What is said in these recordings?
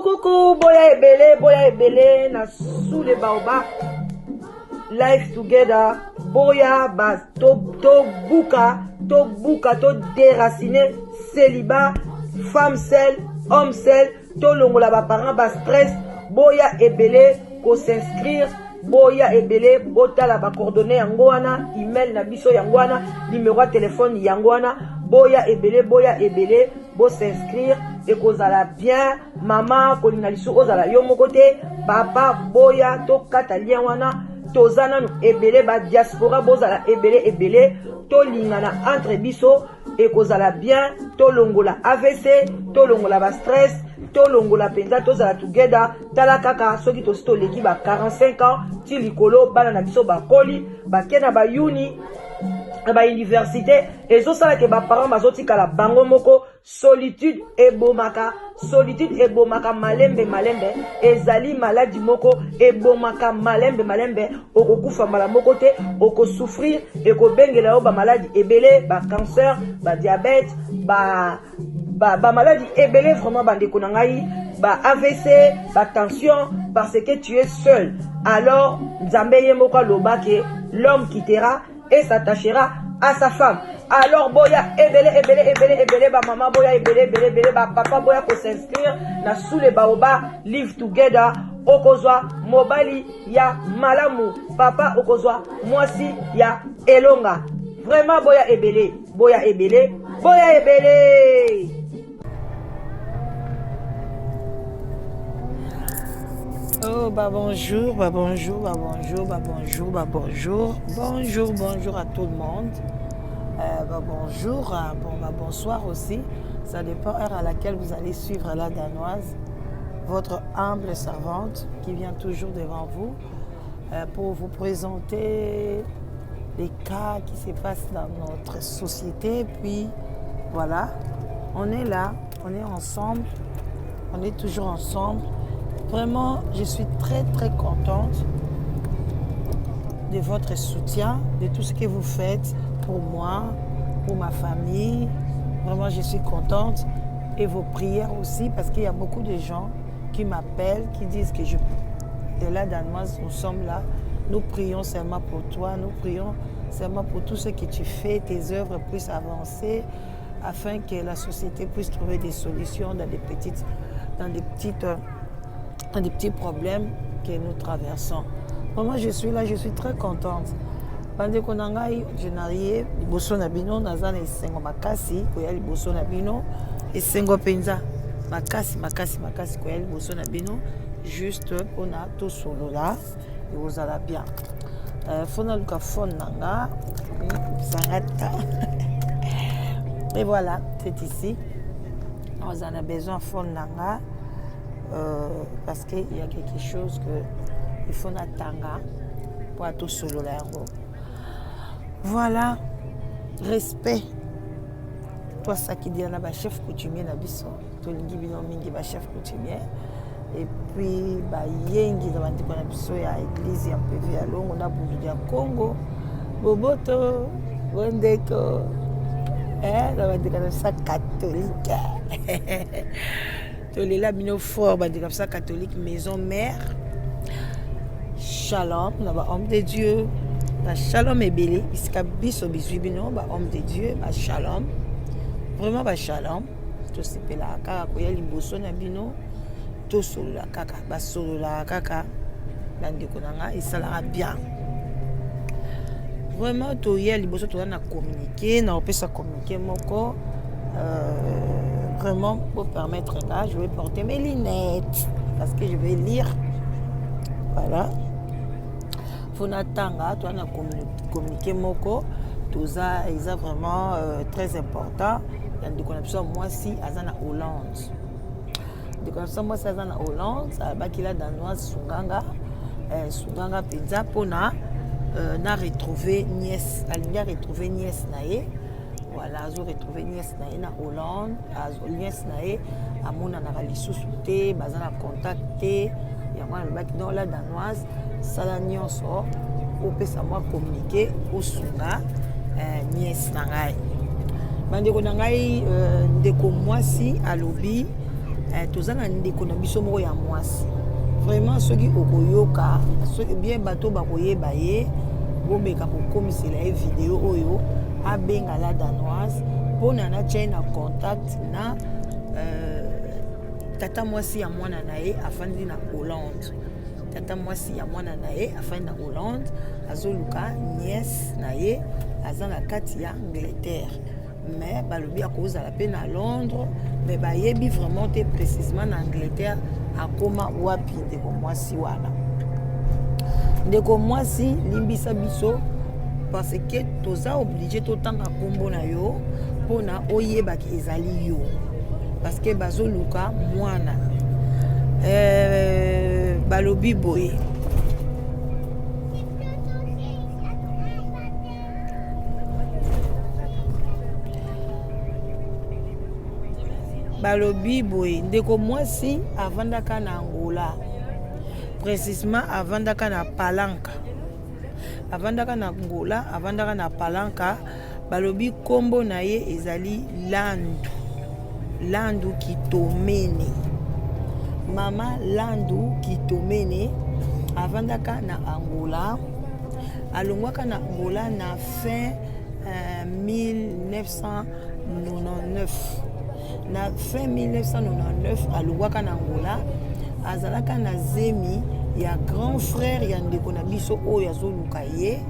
Coucou, boya ebele na sous les baobab. Life together, boya ba to buka, to déraciner célibat, femme seule, homme seul, to longola ba parents ba stress, boya ebele ko s'inscrire, boya ebele botala ba coordonnées yango wana, email na biso yango wana, numéro de téléphone yango wana, boya ebele bo s'inscrire et kozala bien, maman kolina lisu ozala yo moko te, papa boya to kata lien wana, tozana no ebele ba diaspora bozala ebele to lingana entre biso et kozala bien, to longola AVC, to longola ba stress, to longola penza tozala together, tala kaka soki to leki ba 45 ans, ti likolo bana na biso ba koli, ba kena ba uni ba université ezosala ke ba parents bazotikala bango moko. Solitude ebomaka malembe ezali maladi moko ebomaka malembe okokufa mbala moko te, okosouffrir ekobengela yo ba maladi ebele, ba cancer, ba diabète, ba maladi ebele vraiment bandeko na ngai, ba AVC, ba tension, parce que tu es seul. Alors Nzambe ye moko aloba ke l'homme quittera et s'attachera à sa femme. Alors boya ebele ba maman boya ebele ba papa boya ko s'inscrire na sous les baobab live together, okozwa mobali ya malamu, papa okozwa mwasi ya elonga. Vraiment boya ebele. Oh bonjour à tout le monde. Bonsoir aussi. Ça dépend de l'heure à laquelle vous allez suivre la Danoise, votre humble servante qui vient toujours devant vous pour vous présenter les cas qui se passent dans notre société. Puis voilà, on est là, on est ensemble, on est toujours ensemble. Vraiment, je suis très contente de votre soutien, de tout ce que vous faites pour moi, pour ma famille. Vraiment, je suis contente. Et vos prières aussi, parce qu'il y a beaucoup de gens qui m'appellent, qui disent que de la Danoise, nous sommes là. Nous prions seulement pour toi, nous prions seulement pour tout ce que tu fais, tes œuvres puissent avancer, afin que la société puisse trouver des solutions dans des petits problèmes que nous traversons. Moi, je suis là, je suis très contente. Bande konangai, je n'arrive, liboso na bino, nazana esengo makasi, koya liboso na bino, esengo penza, makasi, koya liboso na bino, juste pour na to solo là, et vous allez bien. Fona luka fon nanga, sarata. Et voilà, c'est ici. On en a besoin fon nanga. Parce qu'il y a quelque chose qu'il faut attendre pour tout solo là. Voilà, respect. Toi, ça qui dit là, chef coutumier na biso, to lingi bino mingi ba chef coutumier. Et puis yengi na bandiko na biso ya église ya PV ya Longo na Bundu ya Congo. Boboto, Bondeko. Na bandiko na sa catholique. Tolela bino fort bandika sa catholique maison mère. Shalom na ba homme de Dieu. Ba shalom ebele iska biso bizwi bino ba homme de Dieu, ba shalom. Vraiment ba shalom. To sepela kaka koya liboso na bino. To solola kaka ba solola kaka bandiko nanga esala bien. Vraiment to ya liboso to na communiquer, na opesa communiquer moko vraiment pour permettre là, je vais porter mes lunettes parce que je vais lire. Voilà. Fonatanga, toi na communiquer moko, tout ça est vraiment très important. Il y a des moi si azana Hollande. Des moi si azana Hollande, ça va qu'il a danoise Sunganga penza pona na retrouver nièce, alinga retrouver nièce nae. voilà azo retrouver nièce na ye na Hollande nièce na ye amonanaka lisusu te baza na contact te yango alobaki donc la danoise sala nyonso opesa mwa communiqué osunga nièce na ngai bandeko na ngai ndeko mwasi alobi toza na ndeko na biso moko ya mwasi vraiment soki okoyoka soki bien bato bakoyeba ye bomeka kokomisela ye video oyo abenga la danoise mpona natia ye na contact na tata mwasi ya mwana na ye afandi na Hollande tata mwasi ya mwana na ye afandi na Hollande azoluka nièce na ye aza na kati ya Angleterre mais balobi akozala mpe na Londres mais bayebi vraiment te précisément na Angleterre akoma wapi ndeko mwasi wana ndeko mwasi limbisa biso parce que toza obligé totanga kombo na yo mpona oyebaki ezali yo parce que bazoluka mwana balobi boye balobi boye ndeko mwasi avandaka na Angola précisément avandaka na Palanca avandaka na Angola avandaka na Palanca balobi kombo na ye ezali Landu Kitomene mama Landu Kitomene avandaka na Angola alongwaka na Angola na fin 1999 na fin 1999 alongwaka na Angola azalaka na zemi ya grand frère ya ndeko na biso oyo azoluka ye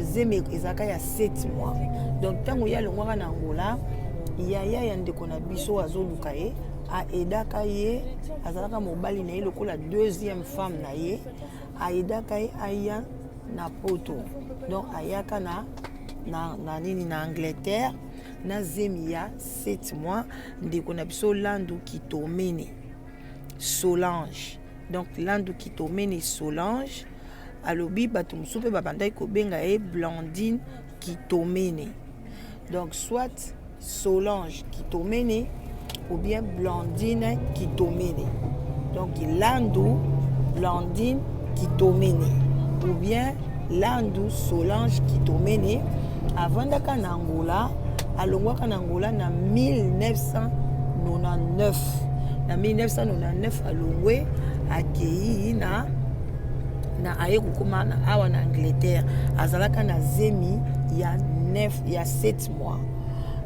zemi ezalaka ya 7 mois donc ntango ye alongwaka na Angola yaya ya ndeko na biso azoluka ye aedaka ye azalaka mobali na ye lokola deuxième femme na ye aedaka ye aya na poto donc ayaka na nini na Angleterre na zemi ya 7 mois ndeko na biso Landu Kitomene Solange donc Landu Kitomene Solange alobi bato mosusu mpe babandaki kobenga ye Blandine Kitomene donc soit Solange Kitomene ou bien Blandine Kitomene donc Landu Blandine Kitomene ou bien Landu Solange Kitomene avandaka na Angola alongwaka na Angola na 1999 na 1999 alongwe akei na aye kokoma na awa na Angleterre azalaka na zemi ya 7 mois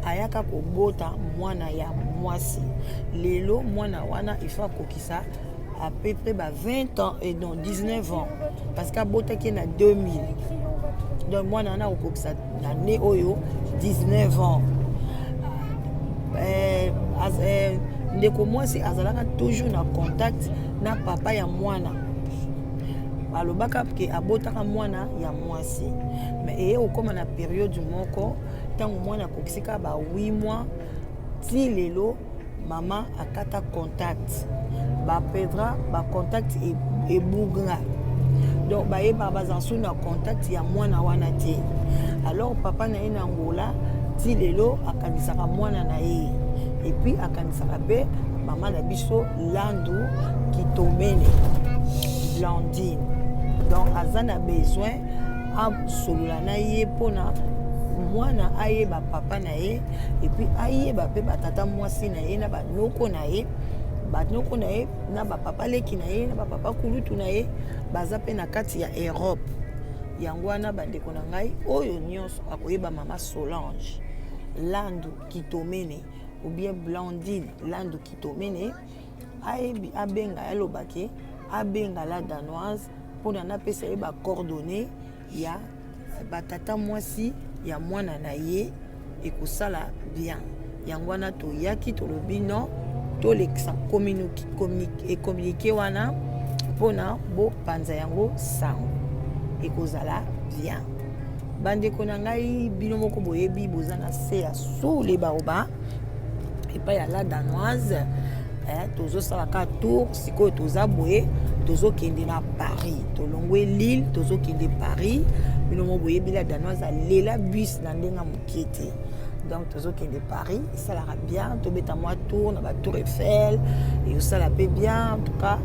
ayaka kobota mwana ya mwasi lelo mwana wana ifa kokisa à peu près 20 ans et non 19 ans parce qu'abotaki na 2000 donc mwana wana kokisa na ne oyo 19 ans ndeko mwasi azalaka toujours na contact na papa ya mwana alobaka ke abotaka mwana ya mwasi mais eye okoma na période moko ntango mwana akokisika ba 8 mois ti lelo mama akata contact bapedra bacontact ebunga donc bayeba bazansu na contact ya mwana wana te alors papa na ye na Angola ti lelo akanisaka mwana na ye epuis akanisaka mpe mama na biso Landu Kitomene Blandine donc aza na besoin asolola na ye mpona mwana ayeba papa na ye epuis ayeba mpe batata mwasi na ye na banoko na ye na bapapa leki na ye na bapapa kulutu na ye baza mpe na kati ya Europe yango wana bandeko na ngai oyo nyonso akoyeba mama Solange Landu Kitomene ou bien Blandine Landu Kitomene ayebi abenga alobaki abenga la danoise mpona napesa ye bacoordonné ya batata mwasi ya mwana na ye ekosala bien yango wana toyaki tolobi non tolekisa communiqué wana mpona bopanza yango sango ekozala bien bandeko na ngai bino moko boyebi boza na se ya sule baoba epai ya la danoise tozosalaka tour sikoyo toza boye tozokende na Paris tolongwe Lille tozokende Paris bino moko boyebi la danoise alela bus na ndenga moke te donc tozokende Paris esalaka bien tobeta mwa tour na batour Eiffel et osala mpe bien en tout cas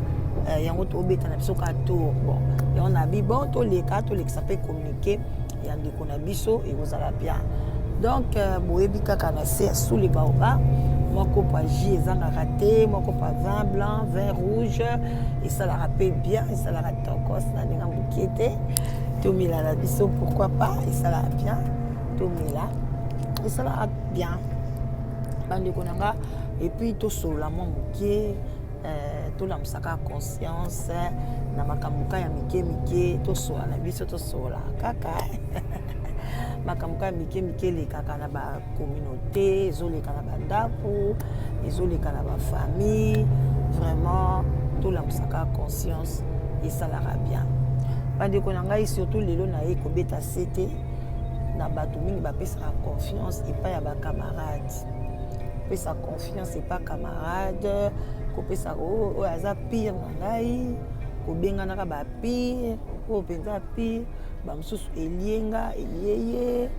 yango tobeta na biso ka tour bon yango na bi bon tolekisa mpe communiqué ya ndeko na biso ekozala bien donc boyebi kaka na se sous les baobab moko pa jus ezangaka te moko pa vin blanc vin rouge esalaka mpe bien esalaka tokos na ndenge mokie te tomela na biso pourquoi pas esalaka bien tomela esalaka bien bandeko na nga epuis tosolola mwa mokie tolamusaka conscience na makambo ya mike tosola na biso tosola kaka makambo ya mike elekaka na bacommunauté ezoleka na bandako ezoleka na bafamille vraiment tolamusaka conscience esalaka bien bandeko na ngai surtout lelo na ye kobeta sete na bato mingi bapesaka confiance epai ya bacamarade kopesa confiance epai camarade kopesa oyo aza pire na ngai kobenganaka bapire oyo mpenza pire bamosusu elienga elieye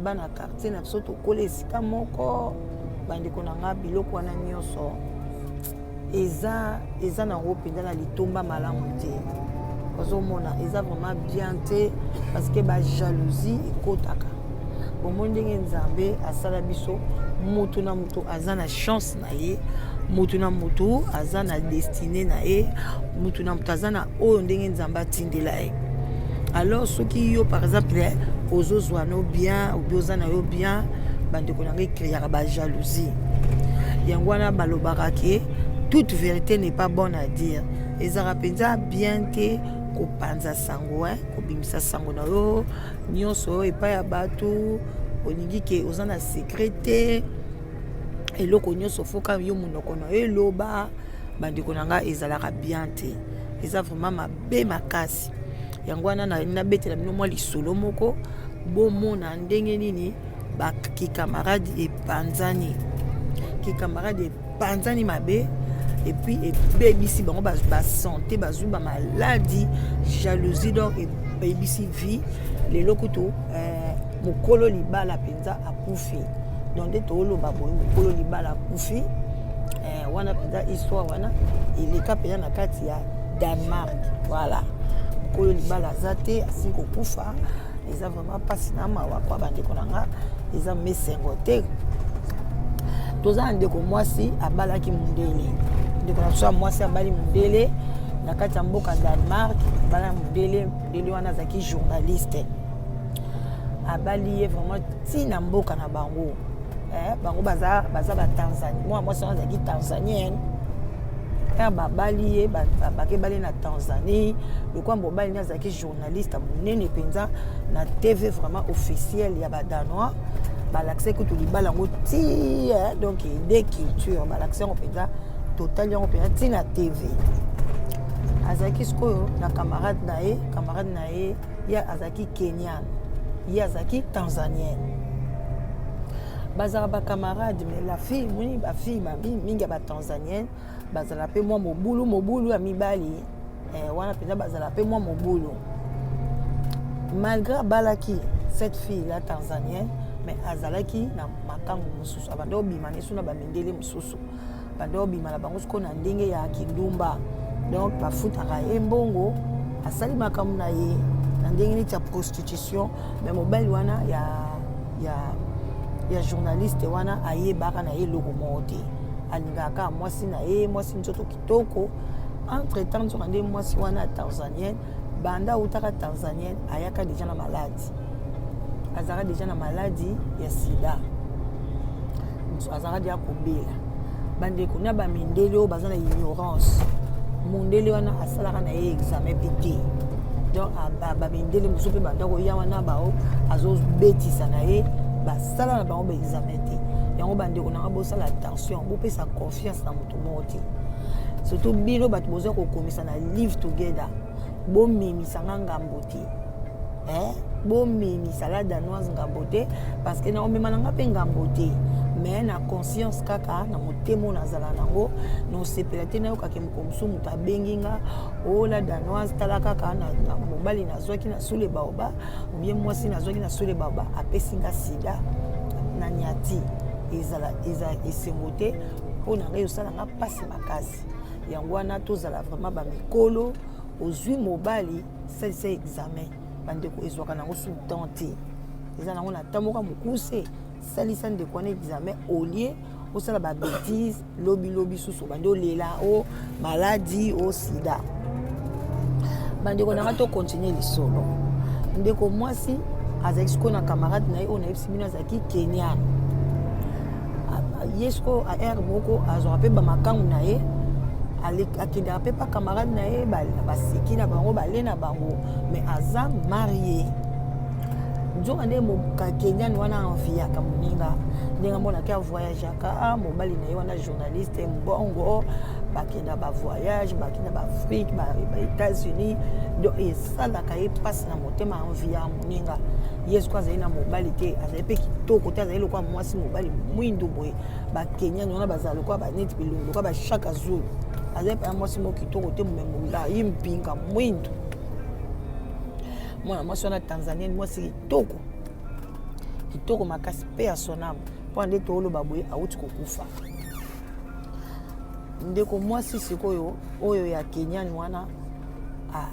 bana quartier na biso tokola esika moko bandeko na nga biloko wana nyonso eza nango mpenza na litomba malamu te ozomona eza vraiment bien te parce que bajalousie ekotaka bomoi ndenge nzambe asala biso mutu na mutu aza na chance na ye mutu na mutu aza na destine na ye mutu na mutu aza na oyo ndenge nzambe atindela ye alors soki yo par exemple ozozwa no bien obi oza na yo bien bandeko na ngai ekreaka bajalousie yango wana balobaka ke toute vérité n'est pas bonne à dire ezaka mpenza bien te kopanza sango kobimisa sango na yo nyonso epai ya bato olingi ke oza na secret te eloko nyonso foka yo monoko na yo eloba bandeko na nga ezalaka bien te eza vraiment mabe makasi yango wana nabetela bino mwa lisolo moko bomona ndenge nini bakikamarade epanzani mabe et puis ebebisi bango basanté bazwi bamaladi jalousie donc ebebisi vie lelo kutu mokolo libala mpenza akufi donc nde tooloba boye mokolo libala akufi wana mpenza histoire wana eleka mpenza na kati ya Danemark voilà mokolo libala aza te asili kokufa eza vraiment mpasi na mawa kwa bandeko na nga eza mesengo te toza na ndeko mwasi abalaki mundele ndeko na biso ya mwasi abali mundele na kati ya mboka Danemark abala mundele wana azalaki journaliste abali ye vraiment ntina mboka na bango bango baza batanzanie mwana mwasi wana azalaki tanzanienne babali ye bakebali na Tanzanie lokwa mobali ni azalaki journaliste monene mpenza na TV vraiment officielle ya badanois balakise kutu libala yango ti donc de culture balakise yango mpenza total yango mpenza ti na TV azalaki sikoyo na camarade na ye ye azalaki kenyan ye azalaki tanzanienne bazala bacamarade mais la fille moni bafille mingi ya batanzanienne bazala mpe mwa mobulu ya mibali wana mpenza bazala mpe mwa mobulu malgré abalaki cette fille la tanzanienne mais azalaki na makambo mosusu abanda obima nesu na bamindele mosusu banda obima na bango sikoyo na ndenge ya kindumba donc bafutaka ye mbongo asali makambo na ye na ndenge neti ya prostitution mais mobali wana ya journaliste wana ayebaka na ye eloko moko te alingaka mwasi na ye mwasi nzoto kitoko entre temps nzoka nde mwasi wana tanzanienne banda autaka tanzanienne ayaka deja na maladi azalaka deja na maladi ya sida azalaka deja kobela bandeko na bamindele oyo baza na ignorance mondele wana asalaka na ye examen mpe te donc bamindele mosusu mpe banda koya wana bao azobetisa na ye basala na bango baexamen te yango bandeko nanga bosala attention bopesa confiance na moto moko te surtout bino bato bozwa kokomisa na live together bomemisanga ngambo te bomemisa la danoise ngambo te parce que naomema nanga mpe ngambo te mais na conscience kaka na motema nazala nango nosepela te nayokaki mokomosu moto abengi nga la danoise tala kaka na mobali nazwaki na sule baoba obie mwasi nazwaki na sule baoba apesi nga sida na niati ezala esengo te mpo na ngai osala nga mpasi makasi yango wana tozala vraiment bamikolo ozwi mobali salisa examen bandeko ezwaka nango sultan te eza nango na ntango mokuse salisa ndeko wana examen olie osala babétise lobi susu bande olela o maladi o sida bandeko nanga tokontinue lisolo ndeko mwasi azalaki sikoyo na camarade na ye oyo nayebisi bino azalaki kenyan ye sikoyo aere moko azwaka mpe bamakangu na ye akendaka mpe pa camarade na ye baseki na bango bale na bango mais aza marie nzoka nde kenyan wana anviaka moninga ndenge monaki avoyageaka mobali na ye wana journaliste mbongo bakenda bavoyage bakenda baafrike baétats-unis donc esalaka ye mpasi na motema anvi ya moninga ye siko azali na mobali te azali mpe kitoko te azali lokwa mwasi mobali mwindu boye bakenyani wana bazala lokwa baneti bilongo lokwa bashaka zulu azali mpe ya mwasi moko kitoko te momemolayi mpinga mwindu mwana mwasi wana tanzanienne mwasi kitoko makasi mpe ya sonamu mpo nde tooloba boye awuti kokufa ndeko mwasi sikoyo oyo ya kenyani wana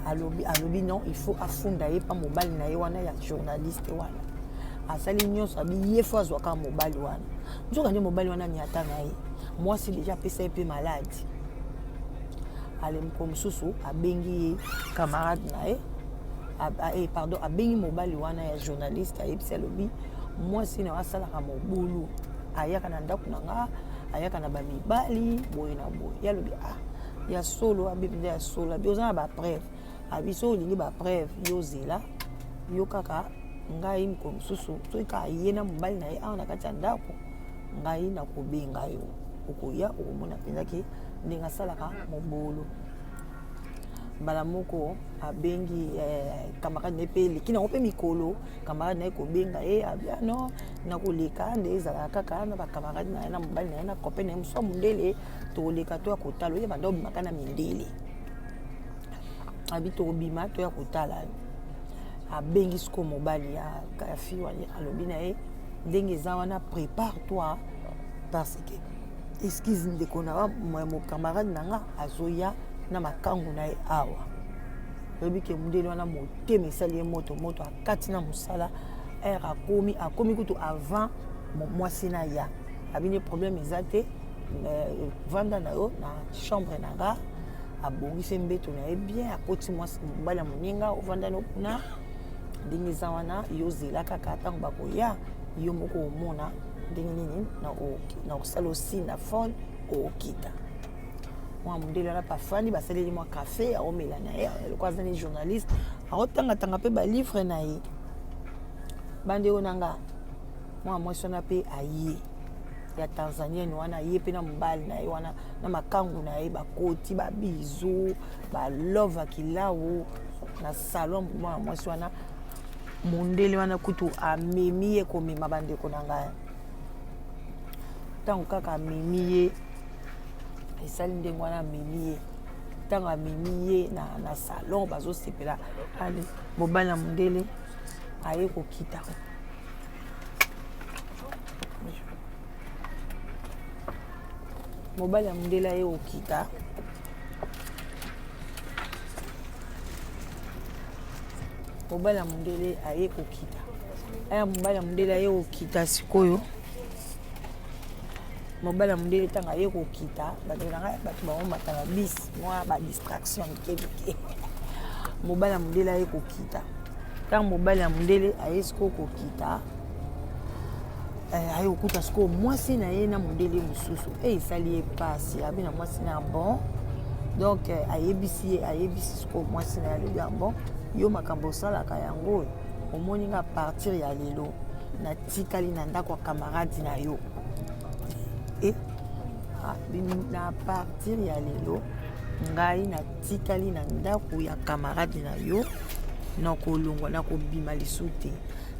alobi non il faut afunda ye pa mobali na ye wana ya journaliste wana asali nyonso abi ye fo azwaka mobali wana nzoka nde mobali wana niata na ye mwasi deja apesa ye mpe maladi alemko mosusu abengi ye camarade na ye abengi mobali wana ya journaliste ayebisi alobi mwasi na asalaka mobulu ayaka na ndako na nga ayaka na bamibali boye na boye ye alobi ya solo abipe ya solo abi oza na bapreuve abi so olingi bapreuve yozela yo kaka ngai moko mosusu soki kaka ye na mobali na ye awa na kati ya ndako ngai nakobenga yo okoya okomona mpenzaki ndenge asalaka mobulu mbala moko abengi camarade na ye mpe eleki nango mpe mikolo camarade na ye kobenga ye abia no nakoleka nde ezalaka kaka na bacamarade na ye na mobali na ye na copain na ye mosusu mondele toleka to ya kotala oye banda obimaka na mindele abi tobima to ya kotala abengi siko mobali ya fi wana alobi na ye ndenge eza wana prépare toi parce que excuse ndeko na mocamarade na nga azoya na makangu na ye awa lobi ke mondele wana motema esali ye moto akati na mosala ere akomi kutu avant mwasi na ya abini problème eza te vanda na yo na chambre na nga abongisi mbeto na ye bien akoti mwasi mobali ya moninga ovanda no kuna ndenge eza wana yozela kaka ntango bakoya yo moko omona ndenge nini na kosala osi na fone okita mwana mondele wana pafandi basaleli mwa kafe aomela na ye lokwa aza ni journaliste aotangatanga mpe balivre na ye bandeko na nga mwana mwasi wana mpe aye ya tanzanienne wana ye mpe na mobali na ye wana na makangu na ye bakoti babizu balove kilawu na salon mwana mwasi wana mondele wana kutu amemi ye komema bandeko na ngai ntango kaka amemi ye esali ndenge wana amemi ye ntango amemi ye na salon bazosepela ale mobali na mondele aye kokita mobali ya mondele aye kokita mobali ya mondele aye kokita aya mobali ya mondele aye kokita sikoyo mobali ya mondele ntango aye kokita bato bamomata na bisi mwa badistraction mike mobali ya mondele aye kokita ntango mobali ya mondele aye sikoyo kokita aye kokuta sikoyo mwasi na ye na mondele mosusu esali ye pasi abi na mwasi na bon donc ayebisi sikoyo mwasi na ye alobi ya bon yo makambo osalaka yango omoni nga partir ya lelo natikali na ndako ya camarade na yo na partir ya lelo ngai natikali na ndako ya camarade na yo nakolongwa nakobima lisu te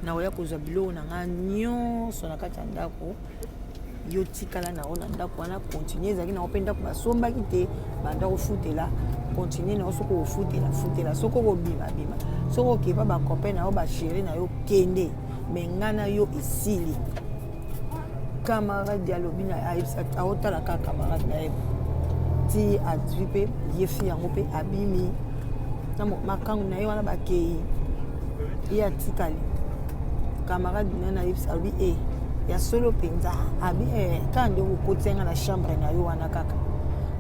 nakoya kozwa biloko na nga nyonso na kati ya ndako yo tikala nango na ndako wana continue ezalaki nango mpe ndako basombaki te banda kofutela continue nango soki ofutela soki okobima soki okepa bacopain na yo basheri na yo kende me nga na yo esili camarade ya lobi na aotala ka camarade na ye ti azwi mpe ye fi yango mpe abimi na makangu na ye wana bakei ye atikali camarade na yebisa alobi ya solo mpenza abi kaka nde okotianga na chambre na yo wana kaka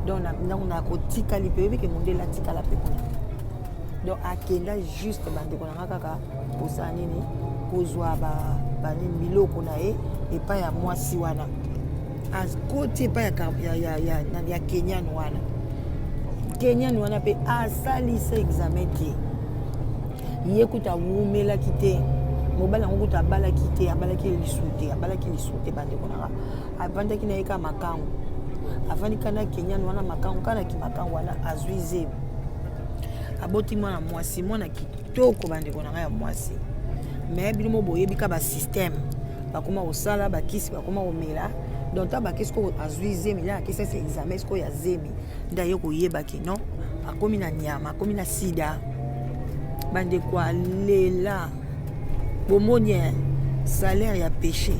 donc ntango nakotikali mpe oyebike mondele atikala mpe kuna donc akenda juste bandeko nanga kaka kosala nini kozwa banini biloko na ye epai ya mwasi wana akoti epai ya kenyan wana mpe asalisa examen te ye kuta awumelaki te mobali yango kuta abalaki lisu te bandeko nanga avandaki na ye ka makangu avandi kana kenyan wana makangu kanaki makangu wana azwi zemi aboti mwana mwasi mwana kitoko bandeko nanga ya mwasi me bino boyebi ka basystème bakoma kosala bakisi bakoma komela donc ta bakisi ko azwi zemi la akisi ese examen siko ya zemi nda ye koyebaki non akomi na nyama akomi na sida bandeko alela bomoni salaire ya péché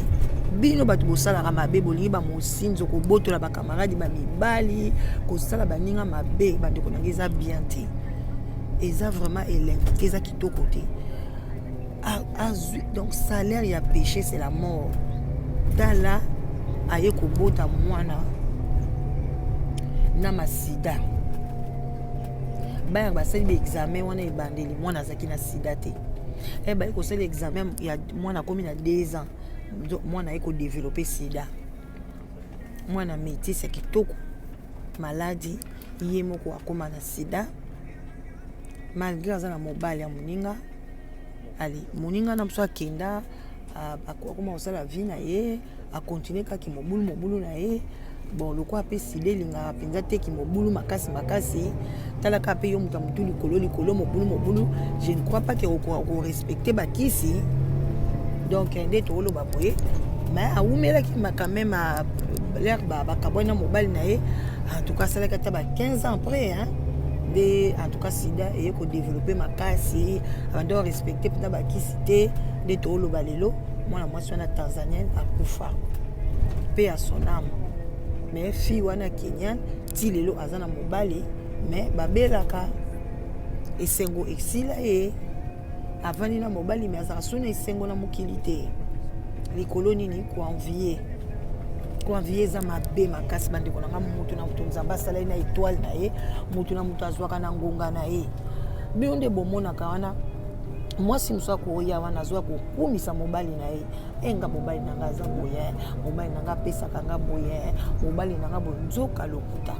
bino bato bosalaka mabe bolingi bamosinzo kobotola bakamaradi bamibali kosala baninga mabe bandeko nanga eza bien te eza vraiment elengi te eza kitoko te donc salaire ya péché c'est la mort tala aye kobota mwana na masida bayaka basali baexamen wana ebandeli mwana azalaki na sida te baye kosala examen ya mwana akomi na 2 ans mwana aye kodevelope sida mwana métis ya kitoko maladi ye moko akoma na sida malgré aza na mobali ya moninga ali moninga na mosu akenda akoma kosala vie na ye akontinue kaki mobulu na ye bon lokwa mpe sida elingaka mpenza teki mobulu makasi talaka mpe yo moto ya motu likolo mobulu je ne crois pas ke korespecte bakisi donc nde tooloba boye mais awumelaki quand même l'air bakabwani na mobali na ye en tout cas asalaki ata 15 ans après nde en tout cas sida eye kodéveloppe makasi abandi orespecte mpenza bakisi te nde tooloba lelo mwana mwasi wana tanzanienne akufa mpe ya son âme mais fille wana kenyan ti lelo aza na mobali mais babelaka esengo esila ye avandi na mobali mais azaka suna esengo na mokili te likolo nini koenvie eza mabe makasi bandeko nanga mutu na mutu nzambe asalai na étoile na ye mutu na mutu azwaka na ngonga na ye bino nde bomonaka wana mwasi mosu akoya wana azwa kokumisa mobali na ye enga mobali nanga aza boye mobali nanga apesaka nga boye mobali nanga boye nzoka lokuta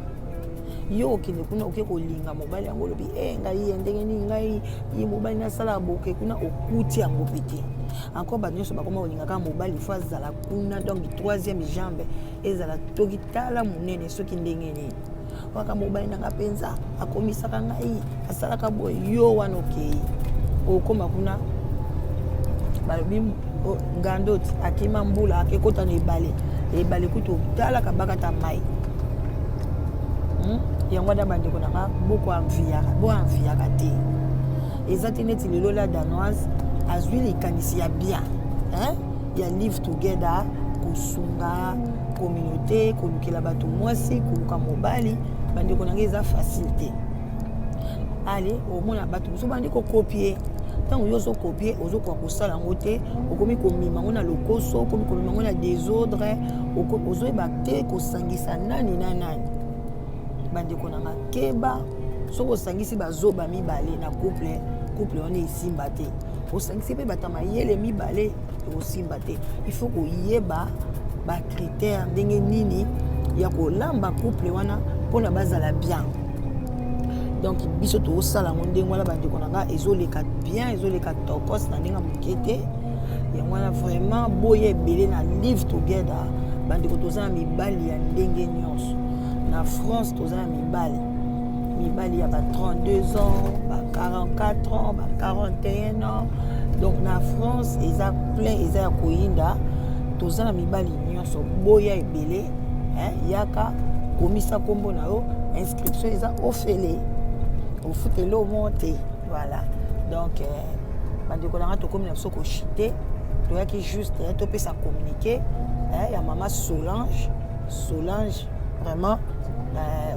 yo okende kuna oke kolinga mobali yango olobi ngai ye ndenge nini ngai ye mobali nasala boke kuna okuti yango mpe te encore bato nyonso bakoma kolingaka mobali fo azala kuna donc 3e jambe ezala toki tala monene soki ndenge nini waka mobali nanga mpenza akomisaka ngai asalaka boye yo wana okei okoma kuna balobi ngandoti akima mbula akekota na ebale kutu otalaka bakata mai yango wana bandeko nanga boanviyaka te eza te neti lelo la danoise azwi likanisi ya bien ya live together kosunga communauté kolukela bato mwasi koluka mobali bandeko nanga eza facile te ale omona bato mosusu bandi kokopie ntango yo ozokopie ozokoka kosala yango te okomi komema yango na lokoso okomi komema yango na désordre ozoyeba te kosangisa nani na nani bandeko nanga keba soki osangisi bazoba mibale na couple wana esimba te osangisi mpe bato mayele mibale ekosimba te il faut koyeba bacritère ndenge nini ya kolamba couple wana mpona bazala bien donc biso toosala yango ndenge wana bandeko nanga ezoleka bien ezoleka tokos na ndenge moke te yango wana vraiment boya ebele na live together bandeko toza na mibali ya ndenge nyonso na France toza na mibali ya 32 ans 44 ans 41 ans donc na France eza plein eza ya koyinda toza na mibali nyonso boya ebele yaka komisa kombo na yo inscription eza ofele ofutele omo te voilà donc bandeko nanga tokomi na biso kochite toyaki juste topesa communiquer il y a maman Solange vraiment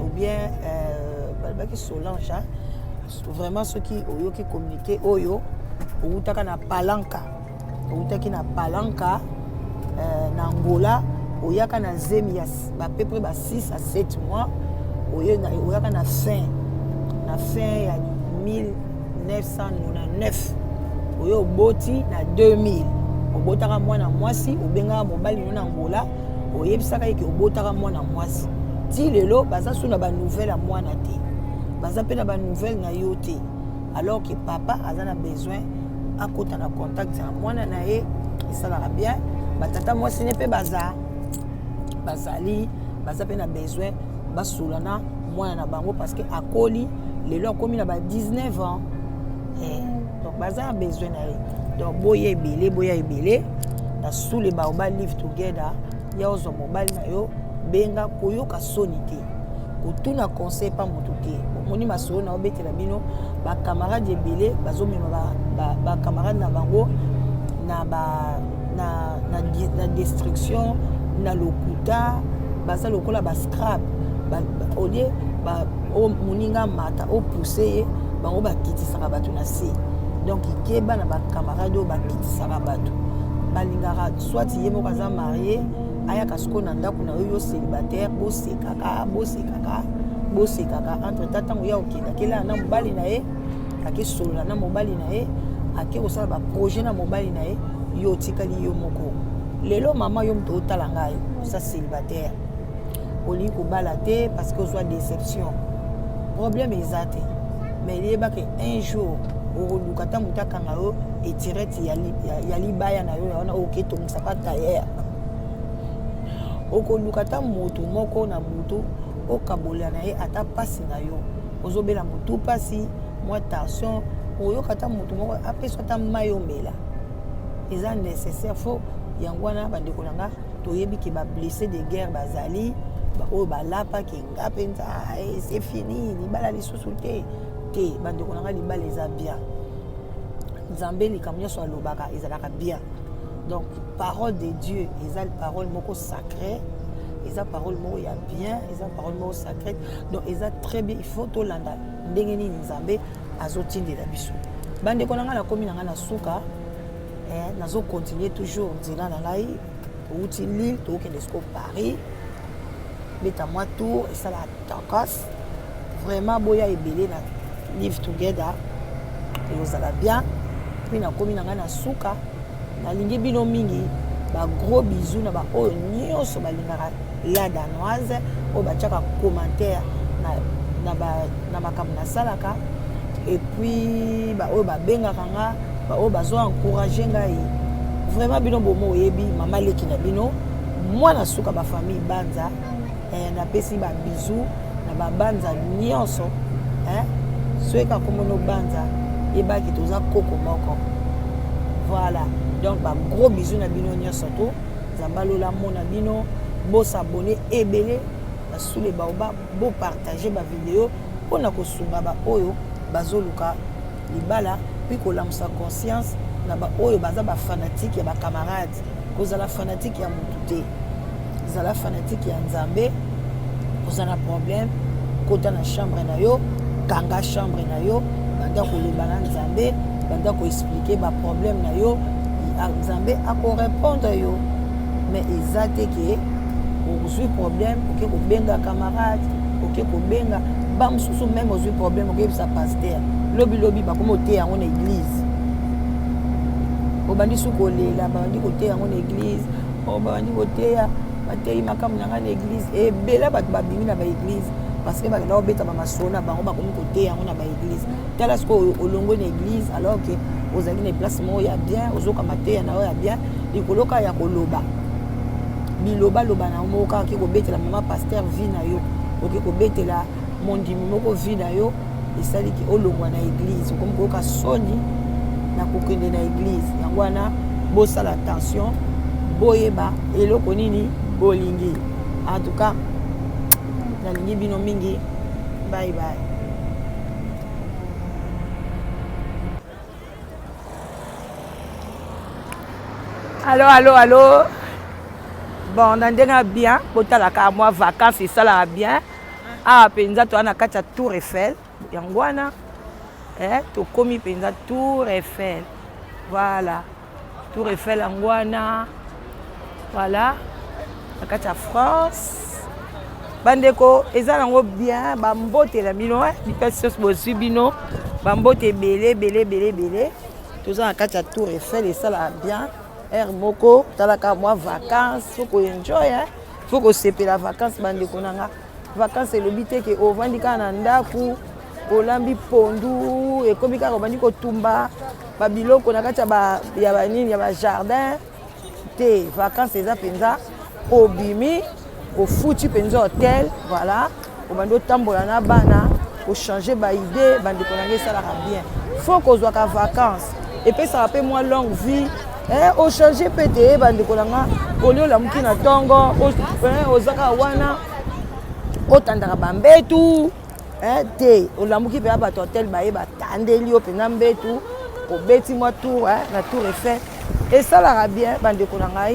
ou bien balobaki Solange vraiment ceux qui oyoki communiquer oyo outaka na palanka na Angola oyaka na zemi ya à peu près 6 à 7 mois oyaka na fin ya 1999 oyo oboti na 2000 obotaka mwana mwasi obengaka mobali no na Angola oyebisaka eke obotaka mwana mwasi ti lelo baza so na banouvelle ya mwana te baza mpe na banouvelle na yo te alors que papa aza na besoin akota na contact ya mwana na ye esalaka bien batata mwasi ne mpe bazali baza mpe na besoin basula na mwana na bango parce que akoli lelo akomi na ba 19 ans donc baza na besoin na ye donc boya ebele na sule baoba live together ya ozwa mobali na yo benga koyoka soni te kotuna conseil pa moto te omoni masolo na obetela bino bakamarade ebele bazomema bakamarade na bango na destruction na lokuta baza lokola bascrap olie moninga mata opousse ye bango bakitisaka bato na se donc ikeba na bakamarade oyo bakitisaka bato balingaka soit ye moko aza marie ayaka siko na ndako na yo célibataire bosekaka entre temps ntango ya okenda kelaa na mobali na ye akesolola na mobali na ye ake kosala baprojet na mobali na ye yo otikali yo moko lelo mama yo moto otala ngai oza célibataire olingi kobala te parce que ozwa déception problème eza te mais liyebaka un jour okoluka ta moto akanga yo etirete ya libaya na yo wana oketongisa pa tailleur okoluka ta moto moko na butu okabola na ye ata pasi na yo ozobela motu pasi mwa tension oyoka ta moto moko apesa ta mai omela eza nécessaire fo yango wana bandeko na nga toyebi ke bablessé de guerre bazali oyo balapaki nga mpenza c'est fini libala lisusu te bandeko na nga libala eza bien nzambe likambo nyonso alobaka ezalaka bien donc parole de Dieu eza parole moko sacrée eza parole moko ya bien eza parole moko sacrée donc eza très bien il faut tolanda ndenge nini nzambe azotindela biso bandeko na nga nakomi na nga na suka nazocontinue toujours nzela na ngai outi Lille tokende siko Paris beta mwa tour esala takas vraiment boya ebele na live together ezala bien puis nakomi na ngai na suka nalingi bino mingi gros bisous na oyo nyonso balingaka la danoise oyo batiaka commentaire na makambo nasalaka et puis oyo babengaka nga oyo bazo-encourage ngai vraiment bino bomo oyebi mama leki na bino mwana suka bafamille banza napesi babisou na babanza nyonso soki kakomona banza yebaki toza koko moko voilà donc gros bisous na bino nyonso to nzambe alola mona bino bosabone ebele na sule baoba bopartage bavideo mpona kosunga baoyo bazoluka libala puis kolamusa conscience na baoyo baza bafanatike ya bacamarade kozala fanatike ya motu te zala fanatike ya nzambe kozala problème kota na chambre na yo kanga chambre na yo banda koloba na nzambe banda koexplike baproblème na yo nzambe akorépondre yo mais eza te ke ozwi problème oke kobenga camarade oke kobenga bamosusu même ozwi problème okeyebisa paster lobilobi bakomi oteya yango na église obandi su kolela babandi koteya yango na église babandi koteya bateyi makambo na ngai na église ebele bato babimi na baéglise parce que bakenda kobeta bamasolo na bango bakomi koteya yango na baéglise tala sikoyo olongwe na église alors que ozali na place moko ya bien ozoka mateya na yo ya bien likoloka ya koloba bilobaloba na moko kaka oke kobetela mama paster vie na yo oke kobetela mondimi moko vie na yo esaliki olongwa na église okomi koyoka soni na kokende na église yango wana bosala attention boyeba eloko nini bolingi en tout cas nalingi bino mingi bye bye. Allô. Bon, on a bien. Botalaka moi vacances c'est ça là bien. Ah, penza to ana kacha Tour Eiffel. Yangwana. To komi penza Tour Eiffel. Voilà. Tour Eiffel yangwana. Voilà. La kacha France. Bandeko, eza nango bien, bambote la bino, di personnes bosu bino, bambote belé. Tous en kacha Tour Eiffel et ça là bien. Air moko, talaka moi vacances, faut qu'on enjoy faut qu'on se paye la vacances bandeko nanga. Vacances c'est le bité que au vandika na ndaku, olambi pondu et comme ka bandi ko tumba, ba biloko na kacha ba ya ba nini ya ba jardin. Te vacances eza penza obimi, au foutu penza hôtel, voilà. Au bando tambola na bana, au changer ba idée, bandeko nanga ça la bien. Faut qu'on soit en vacances. Et puis ça rappelle moi longue vie. Au changer pété bandeko nanga olio la mukina tongo au zaka wana au tandaka bambetu te olamuki pe ba hotel ba yeba tandeli o pena mbetu au beti moi tour na Tour Eiffel et ça la bien bandeko nanga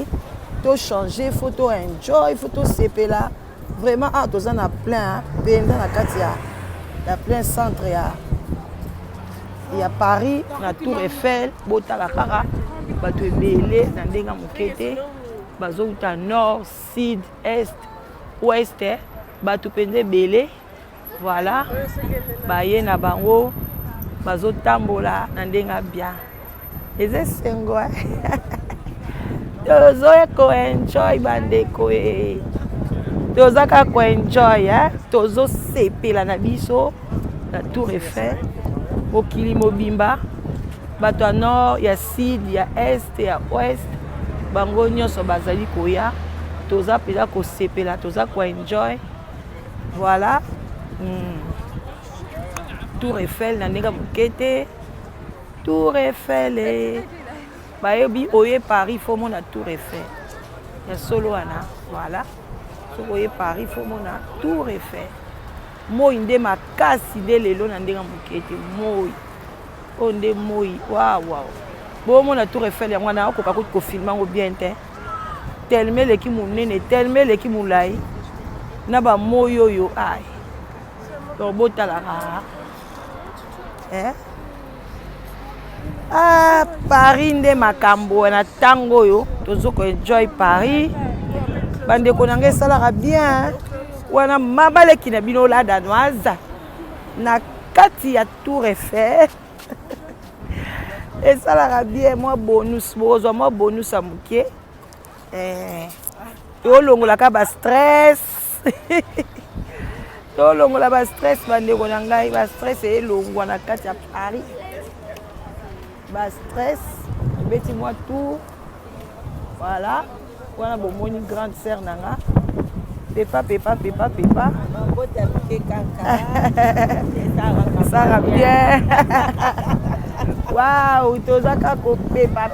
to changer photo enjoy photo CP là vraiment toza na plein penda na katia la plein centre ya Paris na Tour Eiffel botala kaka bato ebele na ndenge mokete bazouta nord sud est ouest bato pende ebele voilà baye na bango bazotambola na ndenge bien eza esengo tozoya koenjoy bandeko toza kaka koenjoy tozosepela na biso na Tour Eiffel mokili mobimba bato ya nord ya sud ya est ya ouest bango nyonso bazali koya toza peza kosepela toza koenjoy voilà Tour Eiffel na ndenge mokete Tour Eiffel bayebi oye Paris fo mona Tour Eiffel ya solo wana voilà soki oye Paris fo mona Tour Eiffel moi nde makasi nde lelo na ndenge mokete moi onde moi wow bon na Tour Eiffel yango na okoka ko filmer ngo bien te tellement leki munene tellement leki mulai na ba moi oyo ai to botala Paris nde makambo na tango yo tozoko enjoy Paris bandeko nanga esalaka bien wana mabaleki na bino la danoise na kati ya Tour Eiffel et ça la bien moi bonus moi bonus à muke to longola ka ba stress to longola ba stress bandeko na ngai ba stress elongwa na kati ya Paris ba stress beti moi tout voilà wana bomoni grande sœur nanga pepa ça va bien waouh tozaka ko pepa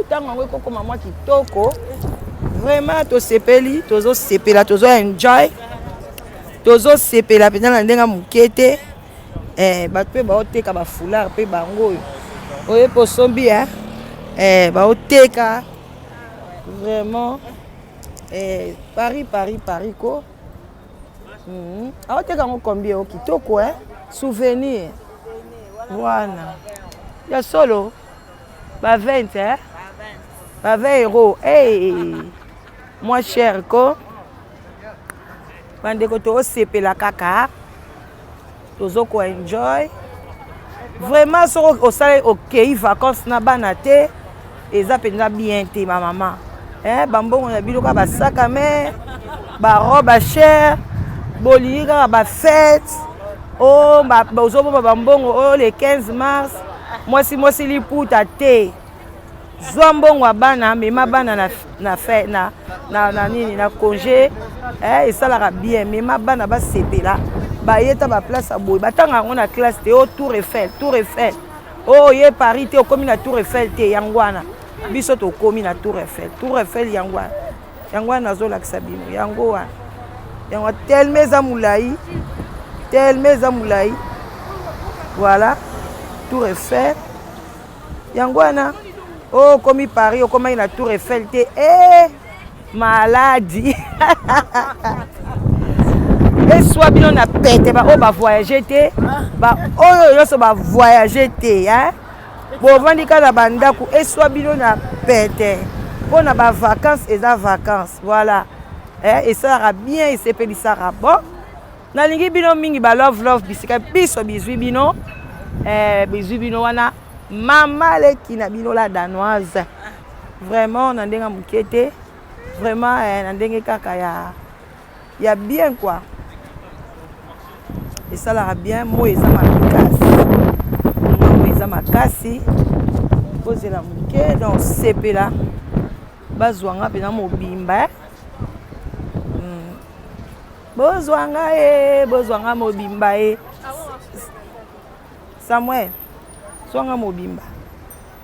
tango ngwe koko mama kitoko vraiment to sepeli tozo sepela tozo enjoy tozo sepela pena na ndenga mukete bato pe ba oteka ba foulard pe bango oye posombi ba oteka vraiment Paris ko aoteka ngo combien o kitoko souvenir voilà ya solo ba 20 ba 20 euros moins cher ko bandeko to sepela kaka tozoko enjoy vraiment soko osala okei vacances na bana te eza penza bien te ma maman bambongo na biloka ba sac à main ba robe cher bolingi kaka ba fête bozoboma bambongo le 15 mars mwasi liputa te zwa mbongo ya bana mema bana na nini na congé esalaka bien mema bana basepela bayeta baplace ya boye batanga yango na classe te Tour Eiffel ye Paris te okomi na Tour Eiffel te yango wana biso tokomi na Tour Eiffel yango wana nazolakisa bino yango wana yango tellement eza mulai voilà Tour Eiffel yango wana Oh, comme Paris, oh, comme la Tour Eiffel, eh, maladie. Et soit bien on a pété, on va voyager, on va voyager, hein. Bon, on dit la banda, et soit bien on a pété. On a des vacances et des vacances, voilà. Et ça sera bien, et c'est pas ça sera bon. Na lingi bino mingi ba love bisika biso bizwi bino bizwi bino wana mama leki na bino la danoise vraiment na ndenga mukete vraiment na ndenge kaka ya bien quoi et ça la bien mo eza makasi poser la muke donc sepela bazwanga pena mobimba bozwanga mobimba Samuel, swanga mobimba.